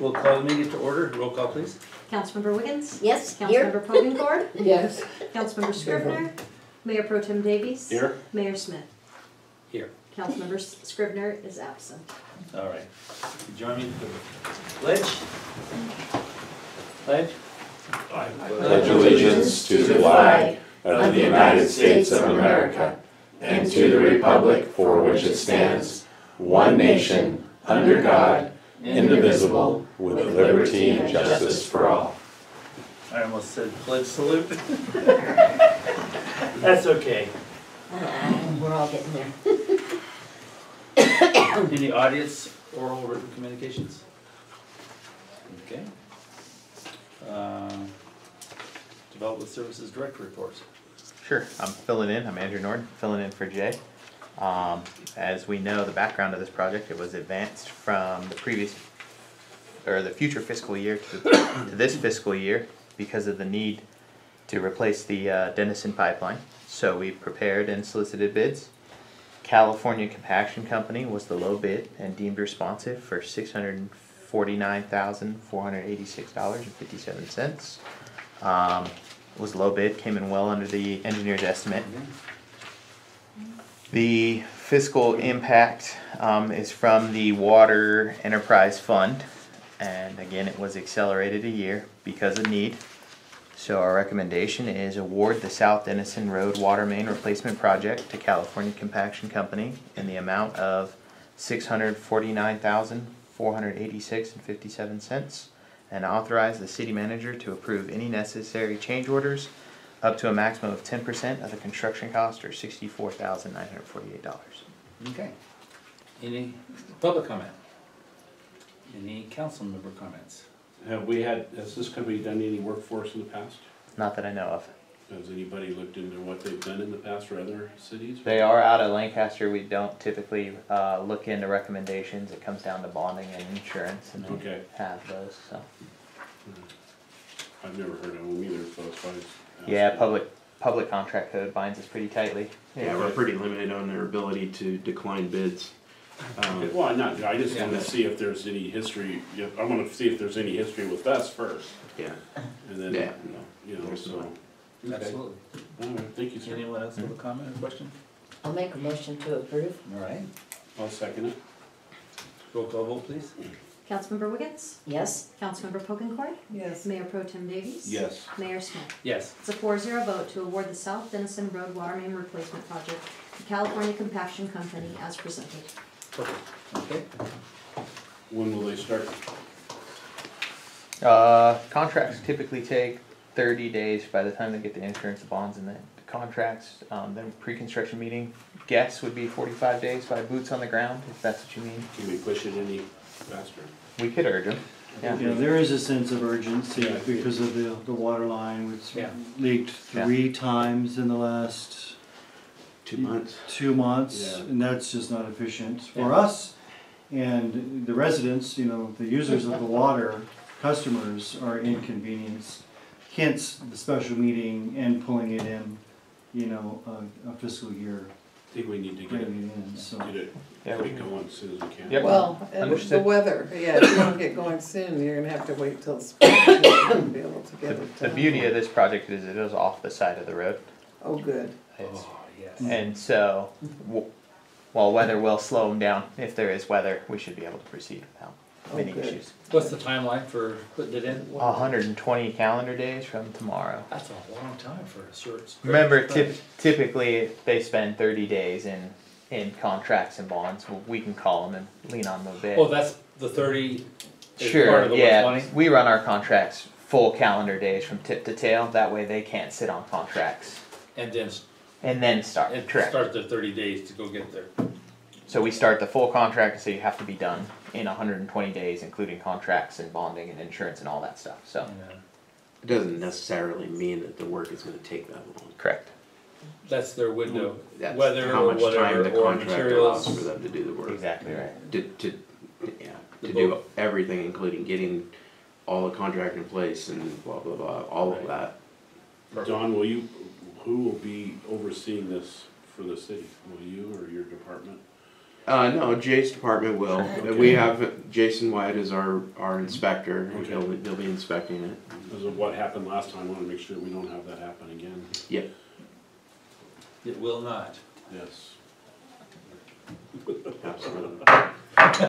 We'll call the meeting to order. Roll call, please. Councilmember Wiggins? Yes, here. Councilmember Pogencourt? Yes. Councilmember Scrivener? Mayor Pro Tem Davies? Here. Mayor Smith? Here. Councilmember Scrivener is absent. All right. Join me for the pledge. Pledge. I pledge allegiance to the flag of the United States of America and to the republic for which it stands, one nation, under God, indivisible, with liberty and justice for all. I almost said pledge salute. That's okay. We're all getting there. Any audience, oral, written communications? Okay. Development Services Director reports. Sure, I'm filling in. I'm Andrew Nord, filling in for Jay. As we know, the background of this project, it was advanced from the future fiscal year to this fiscal year because of the need to replace the Denison pipeline. So we prepared and solicited bids. California Compaction Company was the low bid and deemed responsive for $649,486.57. Was low bid, came in well under the engineer's estimate. The fiscal impact is from the Water Enterprise Fund, and again it was accelerated a year because of need. So our recommendation is award the South Denison Road Water Main Replacement Project to California Compaction Company in the amount of $649,486.57. and authorize the city manager to approve any necessary change orders up to a maximum of 10% of the construction cost, or $64,948. Okay. Any public comment? Any council member comments? Has this company done any work for us in the past? Not that I know of. Has anybody looked into what they've done in the past for other cities? They are out of Lancaster. We don't typically look into recommendations. It comes down to bonding and insurance, and Okay. they have those. So. I've never heard of them either, so it's fine. Yeah, public contract code binds us pretty tightly. Yeah, we're pretty limited on their ability to decline bids. Well, I just want to see if there's any history. I want to see if there's any history with us first. Yeah. And then, Yeah. so. Absolutely. All right, thank you, sir. Anyone else with a comment or question? I'll make a motion to approve. All right. I'll second it. Roll call vote, please. Councilmember Wiggins? Yes. Councilmember Pogencourt? Yes. Mayor Pro Tem Davies? Yes. Mayor Smith? Yes. It's a 4-0 vote to award the South Denison Road Water Main Replacement Project to California Compaction Company as presented. Perfect. Okay. When will they start? Contracts typically take 30 days by the time they get the insurance, the bonds, and the contracts. Then pre-construction meeting, guess would be 45 days by boots on the ground, if that's what you mean. Can we push it any faster? We could urge them. Yeah. Yeah, there is a sense of urgency Yeah. because of the water line, which Yeah. leaked 3 times in the last 2 months. 2 months, Yeah. and that's just not efficient for Yeah. us. And the residents, the users of the water, customers, are inconvenienced. Hence the special meeting and pulling it in, a fiscal year, I think we need to get bringing it in, so. it Yeah, going as soon as we can. Yep. Well, and the Understood. weather, yeah, if you don't get going soon, you're gonna have to wait till spring to be able to get it The done. beauty of this project is it is off the side of the road. Oh, good. It's, Oh, yes. and so, while weather will slow them down, if there is weather, we should be able to proceed without many good. issues. What's the timeline for putting it in? 120 calendar days from tomorrow. That's a long time for a short. Remember, typically they spend 30 days in contracts and bonds. Well, we can call them and lean on them a bit. Oh, that's the 30 is part Sure, of the yeah. 120? We run our contracts full calendar days from tip to tail. That way they can't sit on contracts And then start. it Correct. starts the 30 days to go get there. So we start the full contract, so you have to be done in 120 days, including contracts and bonding and insurance and all that stuff. So, And, It doesn't necessarily mean that the work is going to take that long. correct. that's their window. That's Weather how or much time whatever, the or contract allows materials. for them to do the work. Exactly right. To do everything, including getting all the contract in place and blah blah blah, all of that. Don, who will be overseeing this for the city? Will you or your department? No, Jay's department will. We have Jason White as our inspector, and Okay. he'll be inspecting it. Because of what happened last time, I wanna make sure we don't have that happen again. Yep. It will not. Yes. Absolutely.